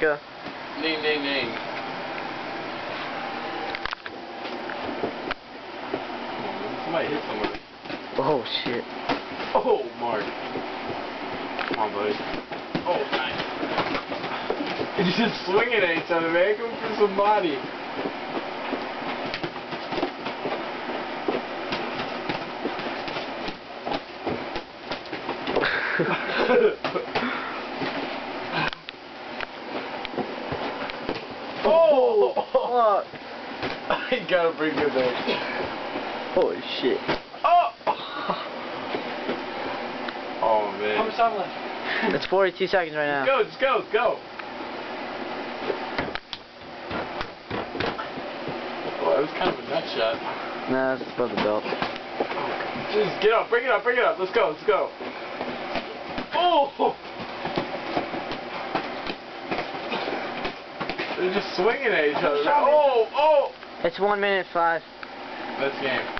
Go. Ding, ding, ding. Somebody hit somebody. Oh, shit. Oh, Mark. Come on, buddy. Oh, nice. He's just swinging at each other, man. Go for some body. Oh, fuck. He got a pretty good there. Holy shit. Oh! Oh, man. How much time left? It's 42 seconds right now. Go, just go, go. Oh, that was kind of a nut shot. Nah, it's above the belt. Just get up, bring it up, bring it up. Let's go, let's go. Oh! They're just swinging at each other. Oh, oh! It's 1 minute 5. That's game.